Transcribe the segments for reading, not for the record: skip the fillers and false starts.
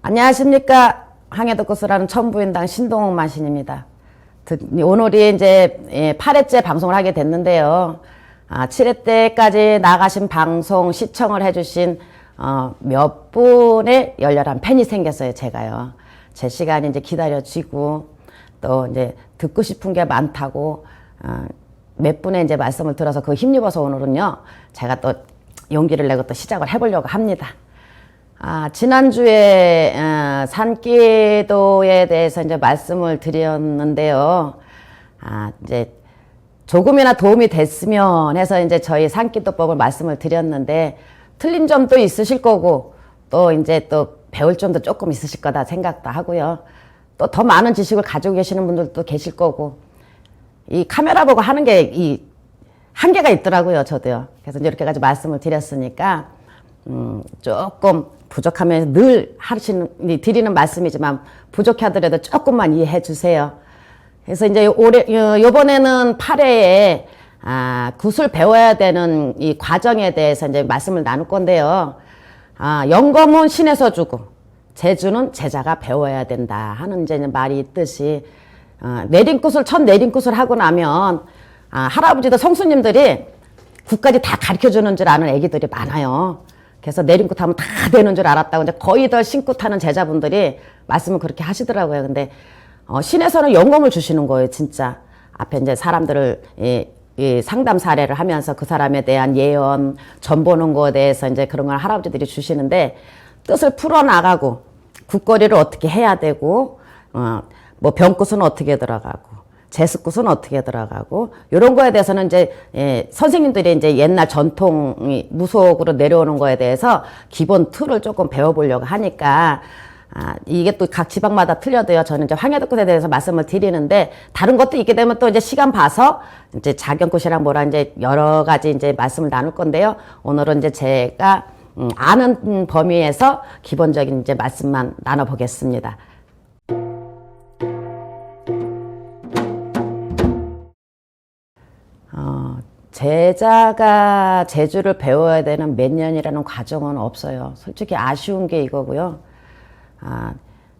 안녕하십니까. 항해도코스라는 천부인당 신동욱 만신입니다. 오늘이 이제 8회째 방송을 하게 됐는데요. 7회 때까지 나가신 방송 시청을 해주신 몇 분의 열렬한 팬이 생겼어요, 제가요. 제 시간이 이제 기다려지고 또 이제 듣고 싶은 게 많다고 몇 분의 이제 말씀을 들어서 그 힘입어서 오늘은요, 제가 또 용기를 내고 또 시작을 해보려고 합니다. 지난주에 산기도에 대해서 이제 말씀을 드렸는데요. 이제 조금이나 도움이 됐으면 해서 이제 저희 산기도법을 말씀을 드렸는데 틀린 점도 있으실 거고 또 이제 또 배울 점도 조금 있으실 거다 생각도 하고요. 또 더 많은 지식을 가지고 계시는 분들도 계실 거고 이 카메라 보고 하는 게 이 한계가 있더라고요, 저도요. 그래서 이렇게 가지고 말씀을 드렸으니까 조금 부족하면 늘 드리는 말씀이지만 부족해 하더라도 조금만 이해해 주세요. 그래서 이제 요번에는 8회에 굿을 배워야 되는 이 과정에 대해서 이제 말씀을 나눌 건데요. 영검은 신에서 주고 제주는 제자가 배워야 된다 하는 이제 말이 있듯이 내림굿을 첫 내림굿을 하고 나면 할아버지도 성수님들이 굿까지 다 가르쳐 주는 줄 아는 애기들이 많아요. 그래서 내림굿 하면 다 되는 줄 알았다고 이제 거의 더 신굿 하는 제자분들이 말씀을 그렇게 하시더라고요. 근데 신에서는 영검을 주시는 거예요, 진짜. 앞에 이제 사람들을 이 상담 사례를 하면서 그 사람에 대한 예언, 전 보는 거에 대해서 이제 그런 걸 할아버지들이 주시는데 뜻을 풀어나가고 굿거리를 어떻게 해야 되고 뭐 병굿은 어떻게 들어가고 제습굿은 어떻게 들어가고 이런 거에 대해서는 이제 선생님들이 이제 옛날 전통 무속으로 내려오는 거에 대해서 기본 틀을 조금 배워보려고 하니까 이게 또 각 지방마다 틀려도요. 저는 이제 황해도굿에 대해서 말씀을 드리는데 다른 것도 있게 되면 또 이제 시간 봐서 이제 자경굿이랑 뭐라 이제 여러 가지 이제 말씀을 나눌 건데요. 오늘은 이제 제가 아는 범위에서 기본적인 이제 말씀만 나눠보겠습니다. 제자가 제주를 배워야 되는 몇 년이라는 과정은 없어요. 솔직히 아쉬운 게 이거고요.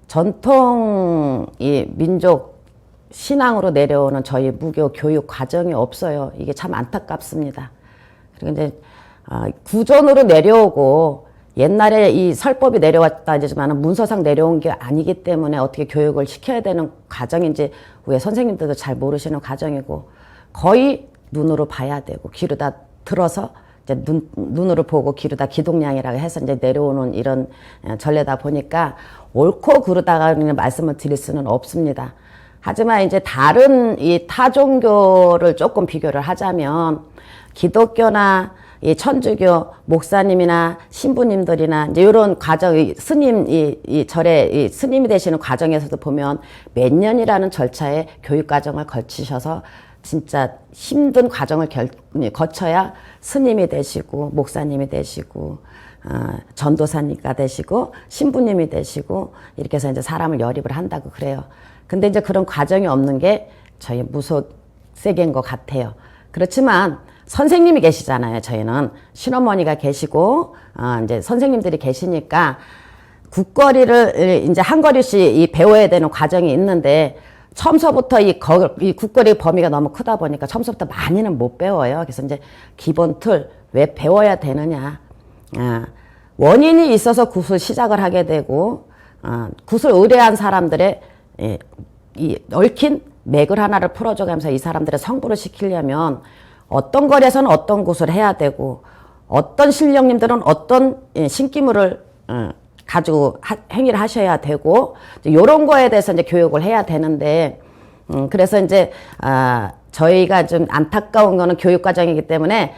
전통 이 민족 신앙으로 내려오는 저희 무교 교육 과정이 없어요. 이게 참 안타깝습니다. 그리고 이제 구전으로 내려오고 옛날에 이 설법이 내려왔다 하지만 문서상 내려온 게 아니기 때문에 어떻게 교육을 시켜야 되는 과정인지 왜 선생님들도 잘 모르시는 과정이고 거의 눈으로 봐야 되고 귀로 다 들어서 이제 눈으로 보고 귀로 다 기동량이라고 해서 이제 내려오는 이런 전례다 보니까 옳고 그르다가는 말씀을 드릴 수는 없습니다. 하지만 이제 다른 이 타종교를 조금 비교를 하자면 기독교나 이 천주교 목사님이나 신부님들이나 이제 이런 과정, 스님, 이 절에 이 스님이 되시는 과정에서도 보면 몇 년이라는 절차의 교육 과정을 거치셔서 진짜 힘든 과정을 거쳐야 스님이 되시고 목사님이 되시고 전도사님가 되시고 신부님이 되시고 이렇게 해서 이제 사람을 열입을 한다고 그래요. 근데 이제 그런 과정이 없는 게 저희 무속 세계인 것 같아요. 그렇지만 선생님이 계시잖아요. 저희는 신어머니가 계시고 이제 선생님들이 계시니까 굿거리를 이제 한 거리씩 배워야 되는 과정이 있는데 처음서부터 이 굿거리 범위가 너무 크다 보니까 처음서부터 많이는 못 배워요. 그래서 이제 기본 틀, 왜 배워야 되느냐. 원인이 있어서 굿을 시작을 하게 되고, 굿을 의뢰한 사람들의 이 얽힌 맥을 하나를 풀어줘가면서 이 사람들의 성불을 시키려면 어떤 거리에서는 어떤 굿을 해야 되고, 어떤 신령님들은 어떤 신기물을 가지고 행위를 하셔야 되고 이런 거에 대해서 이제 교육을 해야 되는데 그래서 이제 저희가 좀 안타까운 거는 교육 과정이기 때문에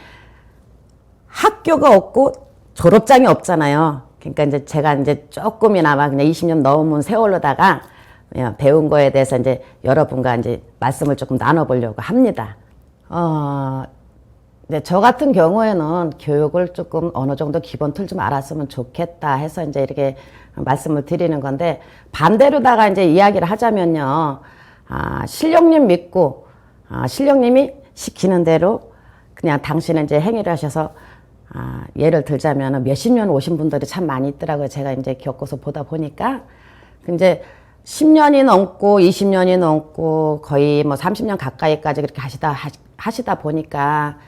학교가 없고 졸업장이 없잖아요. 그러니까 이제 제가 이제 조금이나마 그냥 20년 넘은 세월로다가 그냥 배운 거에 대해서 이제 여러분과 이제 말씀을 조금 나눠보려고 합니다. 네, 저 같은 경우에는 교육을 조금 어느 정도 기본 틀 좀 알았으면 좋겠다 해서 이제 이렇게 말씀을 드리는 건데 반대로다가 이제 이야기를 하자면요. 신령님 믿고 신령님이 시키는 대로 그냥 당신은 이제 행위를 하셔서 예를 들자면 몇십 년 오신 분들이 참 많이 있더라고요. 제가 이제 겪어서 보다 보니까. 이제 10년이 넘고 20년이 넘고 거의 뭐 30년 가까이까지 그렇게 하시다 보니까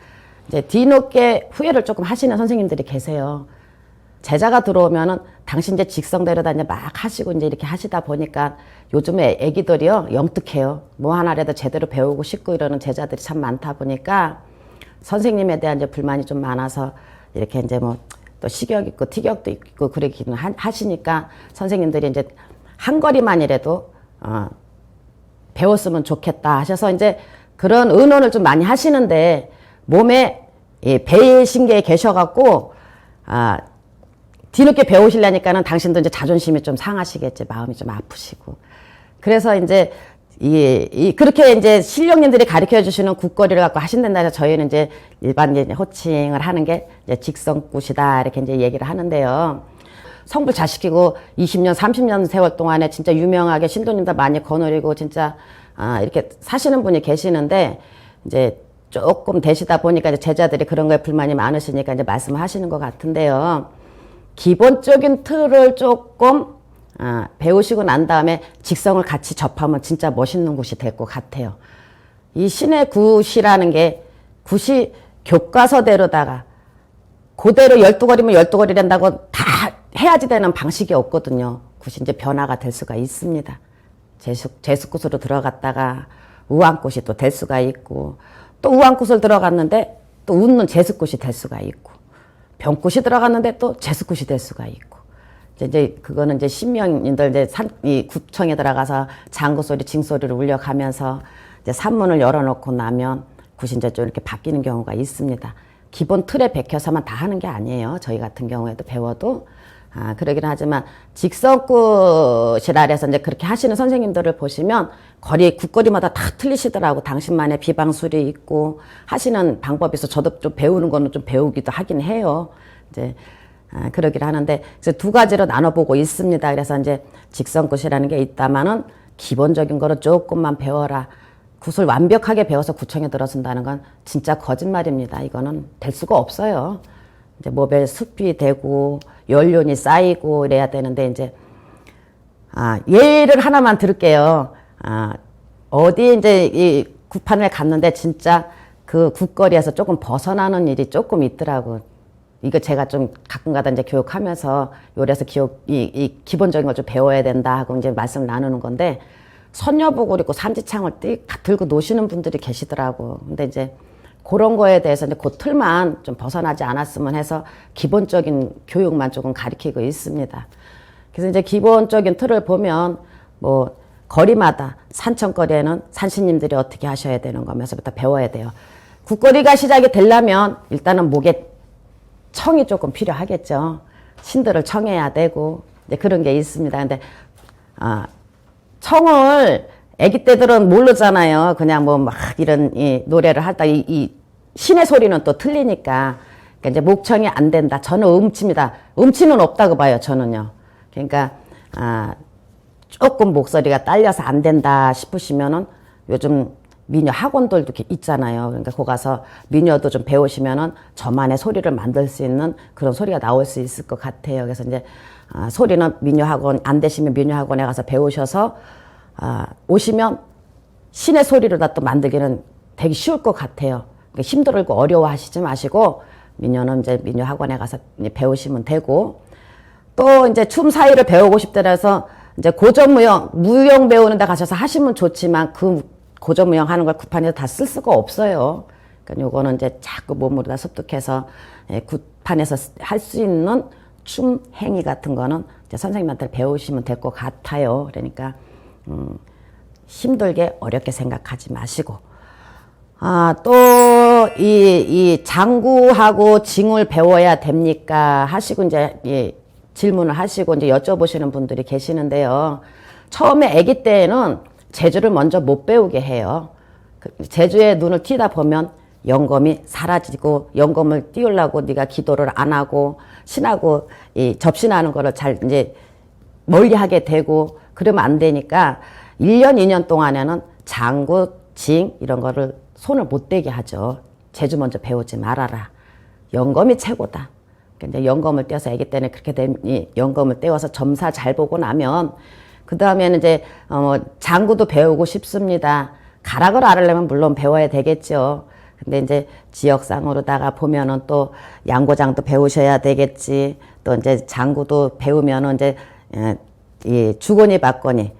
이제 뒤늦게 후회를 조금 하시는 선생님들이 계세요. 제자가 들어오면은 당신 이제 직성대로다 이제 막 하시고 이제 이렇게 하시다 보니까 요즘에 애기들이요, 영특해요. 뭐 하나라도 제대로 배우고 싶고 이러는 제자들이 참 많다 보니까 선생님에 대한 이제 불만이 좀 많아서 이렇게 이제 뭐 또 식욕 있고 티격도 있고 그러기는 하시니까 선생님들이 이제 한 거리만이라도 배웠으면 좋겠다 하셔서 이제 그런 의논을 좀 많이 하시는데 몸에 배신계에 계셔갖고 뒤늦게 배우시려니까는 당신도 이제 자존심이 좀 상하시겠지, 마음이 좀 아프시고. 그래서 이제 그렇게 이제 신령님들이 가르쳐 주시는 국거리를 갖고 하신다고 해서 저희는 이제 일반 호칭을 하는 게 이제 직성굿이다 이렇게 이제 얘기를 하는데요. 성불 잘 시키고 20년, 30년 세월 동안에 진짜 유명하게 신도님들 많이 거느리고 진짜 이렇게 사시는 분이 계시는데 이제 조금 되시다 보니까 이제 제자들이 그런 거에 불만이 많으시니까 이제 말씀을 하시는 것 같은데요. 기본적인 틀을 조금 배우시고 난 다음에 직성을 같이 접하면 진짜 멋있는 굿이 될 것 같아요. 이 신의 굿이라는 게 굿이 교과서대로다가 그대로 12거리면 12거리란다고 다 해야지 되는 방식이 없거든요. 굿이 이제 변화가 될 수가 있습니다. 재수굿으로 들어갔다가 우한굿이 또 될 수가 있고 또 우한굿을 들어갔는데 또 웃는 재수굿이 될 수가 있고 병굿이 들어갔는데 또 재수굿이 될 수가 있고 이제 그거는 이제 신명인들 이제 이 구청에 들어가서 장구 소리, 징 소리를 울려가면서 이제 산문을 열어놓고 나면 굿이 이제 좀 이렇게 바뀌는 경우가 있습니다. 기본 틀에 베껴서만 다 하는 게 아니에요. 저희 같은 경우에도 배워도 그러긴 하지만 직성굿이라 해서 이제 그렇게 하시는 선생님들을 보시면 국거리마다 다 틀리시더라고. 당신만의 비방술이 있고 하시는 방법이 있어. 저도 좀 배우는 거는 좀 배우기도 하긴 해요. 이제 그러긴 하는데 그래서 두 가지로 나눠보고 있습니다. 그래서 이제 직성굿이라는 게 있다마는 기본적인 거를 조금만 배워라. 굿을 완벽하게 배워서 구청에 들어선다는 건 진짜 거짓말입니다. 이거는 될 수가 없어요. 이제 몸에 습이 되고 연륜이 쌓이고 이래야 되는데 이제 예를 하나만 들을게요. 어디 이제 이 굿판을 갔는데 진짜 그 굿거리에서 조금 벗어나는 일이 조금 있더라고. 이거 제가 좀 가끔가다 이제 교육하면서 요래서 이 기본적인 걸 좀 배워야 된다 하고 이제 말씀을 나누는 건데 선녀복을 입고 산지창을 들고 노시는 분들이 계시더라고. 근데 이제 그런 거에 대해서 이제 그 틀만 좀 벗어나지 않았으면 해서 기본적인 교육만 조금 가르치고 있습니다. 그래서 이제 기본적인 틀을 보면 뭐 거리마다 산천거리에는 산신님들이 어떻게 하셔야 되는 거면서부터 배워야 돼요. 굿거리가 시작이 되려면 일단은 목에 청이 조금 필요하겠죠. 신들을 청해야 되고 이제 그런 게 있습니다. 근데 청을 아기 때들은 모르잖아요. 그냥 뭐 막 이런 노래를 하다 이 신의 소리는 또 틀리니까 그러니까 이제 목청이 안 된다. 저는 음치입니다. 음치는 없다고 봐요. 저는요. 그러니까 조금 목소리가 딸려서 안 된다 싶으시면은 요즘 미녀 학원들도 있잖아요. 그러니까 거기 가서 미녀도 좀 배우시면은 저만의 소리를 만들 수 있는 그런 소리가 나올 수 있을 것 같아요. 그래서 이제 소리는 미녀 학원 안 되시면 미녀 학원에 가서 배우셔서 오시면 신의 소리를 다 또 만들기는 되게 쉬울 것 같아요. 그러니까 힘들고 어려워하시지 마시고 미녀는 이제 미녀 학원에 가서 배우시면 되고 또 이제 춤 사이를 배우고 싶더라서 이제 무용 배우는 데 가셔서 하시면 좋지만 그 고전무용 하는 걸 굿판에서 다 쓸 수가 없어요. 그러니까 요거는 이제 자꾸 몸으로 다 습득해서 굿판에서 할 수 있는 춤 행위 같은 거는 이제 선생님한테 배우시면 될 것 같아요. 그러니까 힘들게 어렵게 생각하지 마시고 또 이 장구하고 징을 배워야 됩니까 하시고 이제 질문을 하시고 이제 여쭤보시는 분들이 계시는데요. 처음에 아기 때에는 재주를 먼저 못 배우게 해요. 재주에 눈을 띄다 보면 영검이 사라지고 영검을 띄우려고 네가 기도를 안 하고 신하고 접신하는 거를 잘 이제 멀리 하게 되고 그러면 안 되니까 1년, 2년 동안에는 장구, 징 이런 거를 손을 못 대게 하죠. 재주 먼저 배우지 말아라. 영검이 최고다. 이제 영검을 떼어서 아기 때는 그렇게 되니 영검을 떼어서 점사 잘 보고 나면 그 다음에는 이제 장구도 배우고 싶습니다. 가락을 알으려면 물론 배워야 되겠죠. 근데 이제 지역상으로다가 보면은 또 양고장도 배우셔야 되겠지. 또 이제 장구도 배우면은 이제 이 주거니 받거니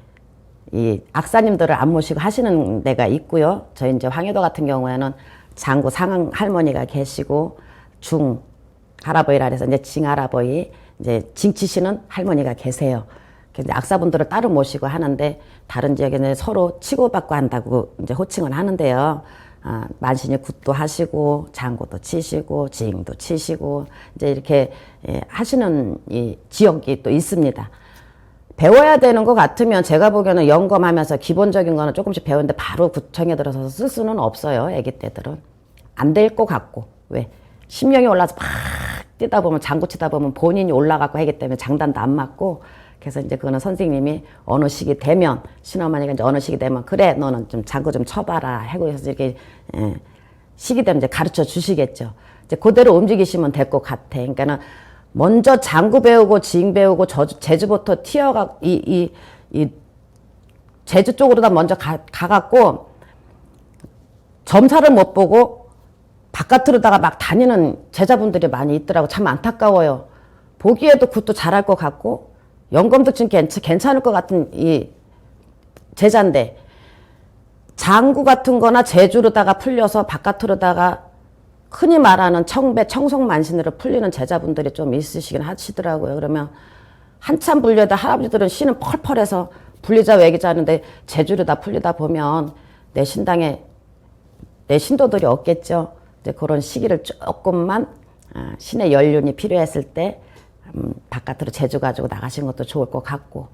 이 악사님들을 안 모시고 하시는 데가 있고요. 저희 이제 황해도 같은 경우에는 장구 상황 할머니가 계시고 중 할아버지라 해서 이제 징 할아버지 이제 징치시는 할머니가 계세요. 근데 악사분들을 따로 모시고 하는데 다른 지역에는 서로 치고받고 한다고 이제 호칭을 하는데요. 만신이 굿도 하시고 장구도 치시고 징도 치시고 이제 이렇게 하시는 이 지역이 또 있습니다. 배워야 되는 것 같으면 제가 보기에는 영검하면서 기본적인 거는 조금씩 배우는데 바로 구청에 들어서서 쓸 수는 없어요. 애기 때들은 안 될 것 같고 왜 심령이 올라서 막 뛰다 보면 장구 치다 보면 본인이 올라가고 하기 때문에 장단도 안 맞고 그래서 이제 그거는 선생님이 어느 시기 되면 신어머니가 이제 어느 시기 되면 그래 너는 좀 장구 좀 쳐봐라 하고 해서 이렇게 시기 되면 이제 가르쳐 주시겠죠. 이제 그대로 움직이시면 될 것 같아. 그러니까는 먼저 장구 배우고 징 배우고 제주부터 튀어가 이 제주 쪽으로다 먼저 가갖고 점사를 못 보고 바깥으로다가 막 다니는 제자분들이 많이 있더라고. 참 안타까워요. 보기에도 굿도 잘할 것 같고 영검도 좀 괜찮을 것 같은 이 제자인데 장구 같은 거나 제주로다가 풀려서 바깥으로다가 흔히 말하는 청배, 청송만신으로 풀리는 제자분들이 좀 있으시긴 하시더라고요. 그러면 한참 불려다 할아버지들은 씨는 펄펄해서 불리자 외기자 하는데 제주로다 풀리다 보면 내 신당에 내 신도들이 없겠죠. 이제 그런 시기를 조금만 신의 연륜이 필요했을 때 바깥으로 제주 가지고 나가시는 것도 좋을 것 같고.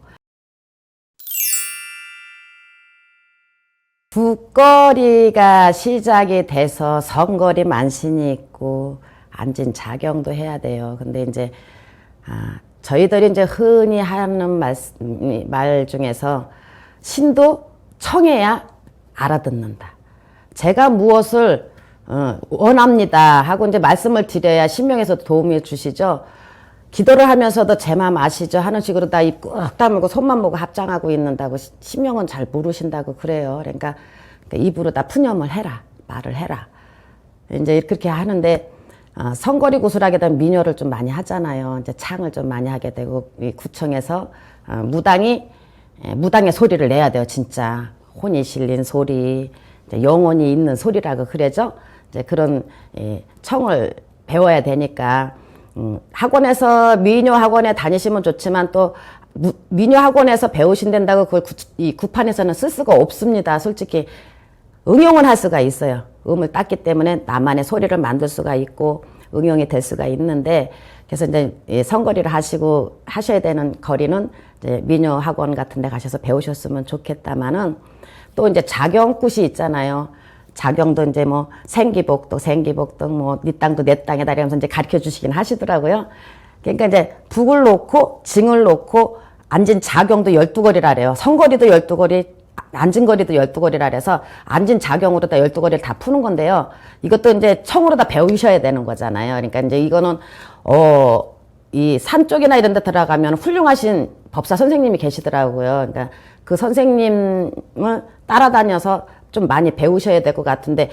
북거리가 시작이 돼서 성거리 만신이 있고 안진 자경도 해야 돼요. 근데 이제 저희들이 이제 흔히 하는 말 중에서 신도 청해야 알아듣는다. 제가 무엇을 원합니다 하고 이제 말씀을 드려야 신명에서도 도움을 주시죠. 기도를 하면서도 제 마음 아시죠? 하는 식으로 다 입 꾹 다물고 손만 보고 합장하고 있는다고 신명은 잘 모르신다고 그래요. 그러니까 입으로 다 푸념을 해라. 말을 해라. 이제 그렇게 하는데 성거리 구슬하게 되면 민요를 좀 많이 하잖아요. 이제 창을 좀 많이 하게 되고 이 구청에서 무당의 소리를 내야 돼요. 진짜 혼이 실린 소리, 영혼이 있는 소리라고 그러죠. 이제 그런 청을 배워야 되니까 학원에서 민요 학원에 다니시면 좋지만 또 민요 학원에서 배우신다고 그걸 이 구판에서는 쓸 수가 없습니다. 솔직히 응용을 할 수가 있어요. 음을 땄기 때문에 나만의 소리를 만들 수가 있고 응용이 될 수가 있는데 그래서 이제 성거리를 하셔야 되는 거리는 이제 민요 학원 같은 데 가셔서 배우셨으면 좋겠다마는 또 이제 자경굿이 있잖아요. 자경도 이제 뭐 생기복도 뭐 네 땅도 내 땅이다 이러면서 이제 가르쳐 주시긴 하시더라고요. 그러니까 이제 북을 놓고 징을 놓고 앉은 자경도 12거리라 그래요. 성거리도 12거리, 앉은 거리도 12거리라 그래서 앉은 자경으로 다 12거리를 다 푸는 건데요. 이것도 이제 청으로 다 배우셔야 되는 거잖아요. 그러니까 이제 이거는 이 산 쪽이나 이런 데 들어가면 훌륭하신 법사 선생님이 계시더라고요. 그러니까 그 선생님을 따라다녀서 좀 많이 배우셔야 될 것 같은데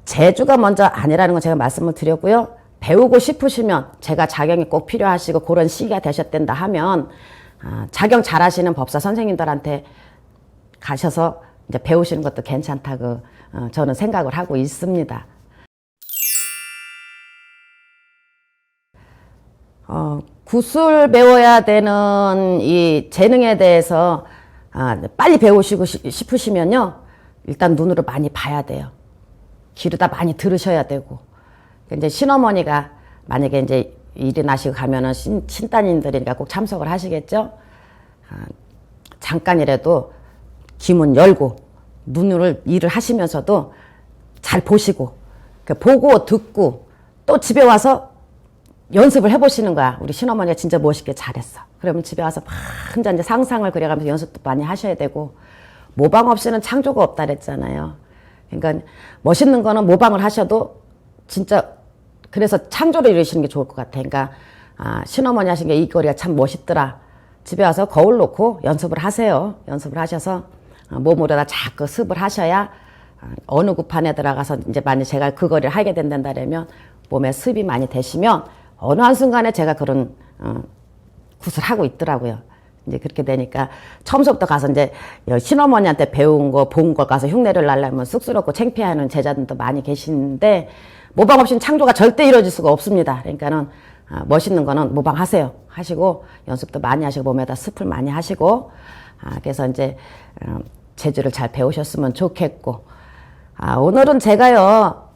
제주가 먼저 아니라는 건 제가 말씀을 드렸고요. 배우고 싶으시면 제가 자경이 꼭 필요하시고 그런 시기가 되셨댄다 하면 자경 잘하시는 법사 선생님들한테 가셔서 이제 배우시는 것도 괜찮다고 저는 생각을 하고 있습니다. 굿을 배워야 되는 이 재능에 대해서 빨리 배우시고 싶으시면요. 일단 눈으로 많이 봐야 돼요. 귀로다 많이 들으셔야 되고. 이제 신어머니가 만약에 이제 일이 나시고 가면은 신따님들이니까 꼭 참석을 하시겠죠? 잠깐이라도 귀문 열고 눈을 일을 하시면서도 잘 보시고, 보고 듣고 또 집에 와서 연습을 해보시는 거야. 우리 신어머니가 진짜 멋있게 잘했어. 그러면 집에 와서 막 혼자 이제 상상을 그려가면서 연습도 많이 하셔야 되고, 모방 없이는 창조가 없다 그랬잖아요. 그러니까 멋있는 거는 모방을 하셔도 진짜 그래서 창조를 이루시는 게 좋을 것 같아. 그러니까 신어머니 하신 게 이 거리가 참 멋있더라. 집에 와서 거울 놓고 연습을 하세요. 연습을 하셔서 몸으로다 자꾸 습을 하셔야 어느 구판에 들어가서 이제 만약 제가 그 거리를 하게 된다면 몸에 습이 많이 되시면 어느 한순간에 제가 그런 굿을 하고 있더라고요. 이제 그렇게 되니까 처음부터 가서 이제 신어머니한테 배운 거, 본 걸 가서 흉내를 날려면 쑥스럽고 창피해하는 제자들도 많이 계시는데 모방 없이는 창조가 절대 이루어질 수가 없습니다. 그러니까는 멋있는 거는 모방하세요. 하시고 연습도 많이 하시고 몸에다 습을 많이 하시고 그래서 이제 재주를 잘 배우셨으면 좋겠고 오늘은 제가요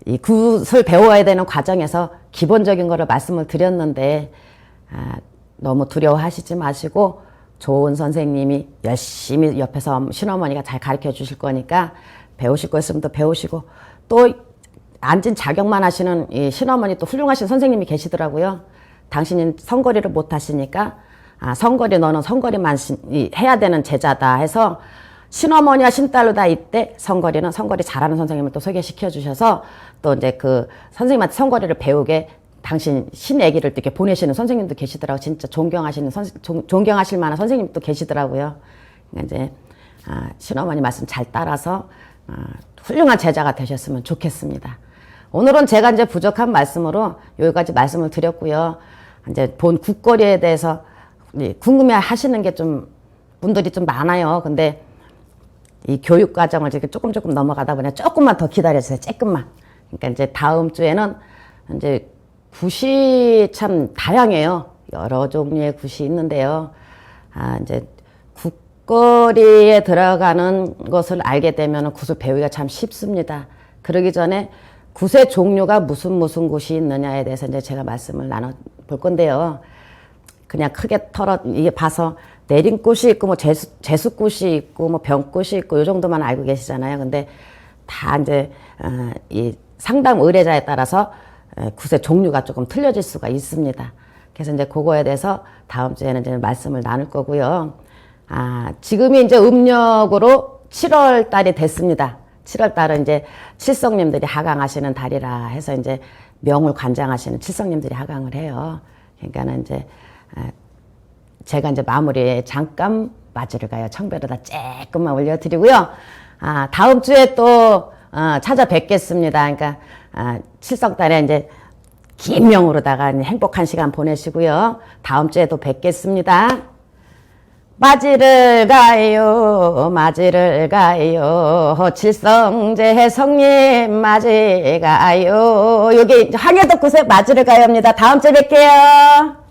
이 굿을 배워야 되는 과정에서 기본적인 거를 말씀을 드렸는데 너무 두려워하시지 마시고 좋은 선생님이 열심히 옆에서 신어머니가 잘 가르쳐 주실 거니까 배우실 거 있으면 또 배우시고 또 앉은 자격만 하시는 이 신어머니 또 훌륭하신 선생님이 계시더라고요. 당신이 선거리를 못 하시니까 선거리 너는 선거리만 해야 되는 제자다 해서 신어머니와 신딸로 다 이때 선거리 잘하는 선생님을 또 소개시켜 주셔서 또 이제 그 선생님한테 선거리를 배우게 당신 신애기를 또 이렇게 보내시는 선생님도 계시더라고요. 진짜 존경하실 만한 선생님도 계시더라고요. 그러니까 이제 신어머니 말씀 잘 따라서 훌륭한 제자가 되셨으면 좋겠습니다. 오늘은 제가 이제 부족한 말씀으로 여기까지 말씀을 드렸고요. 이제 본 국거리에 대해서 궁금해 하시는 게 좀 분들이 좀 많아요. 근데 이 교육 과정을 이렇게 조금 넘어가다 보니 조금만 더 기다려주세요. 조금만. 그러니까 이제 다음 주에는 이제 굿이 참 다양해요. 여러 종류의 굿이 있는데요. 이제 국거리에 들어가는 것을 알게 되면 굿을 배우기가 참 쉽습니다. 그러기 전에 굿의 종류가 무슨 굿이 있느냐에 대해서 이제 제가 말씀을 나눠볼 건데요. 그냥 크게 이게 봐서 내림굿이 있고 뭐 재수굿이 있고 뭐 병굿이 있고 요 정도만 알고 계시잖아요. 근데 다 이제 이 상담 의뢰자에 따라서 굿의 종류가 조금 틀려질 수가 있습니다. 그래서 이제 그거에 대해서 다음 주에는 이제 말씀을 나눌 거고요. 지금이 이제 음력으로 7월 달이 됐습니다. 7월 달은 이제 칠성님들이 하강하시는 달이라 해서 이제 명을 관장하시는 칠성님들이 하강을 해요. 그러니까는 이제 제가 이제 마무리에 잠깐 맞이를 가요. 청배로다 조금만 올려드리고요. 다음 주에 또 찾아뵙겠습니다. 그러니까 칠성달에 이제 긴 명으로다가 행복한 시간 보내시고요. 다음 주에도 뵙겠습니다. 맞이를 가요, 맞이를 가요, 칠성제 성님 맞이 가요. 여기 황해덕 굿에 맞이를 가요입니다. 다음 주에 뵐게요.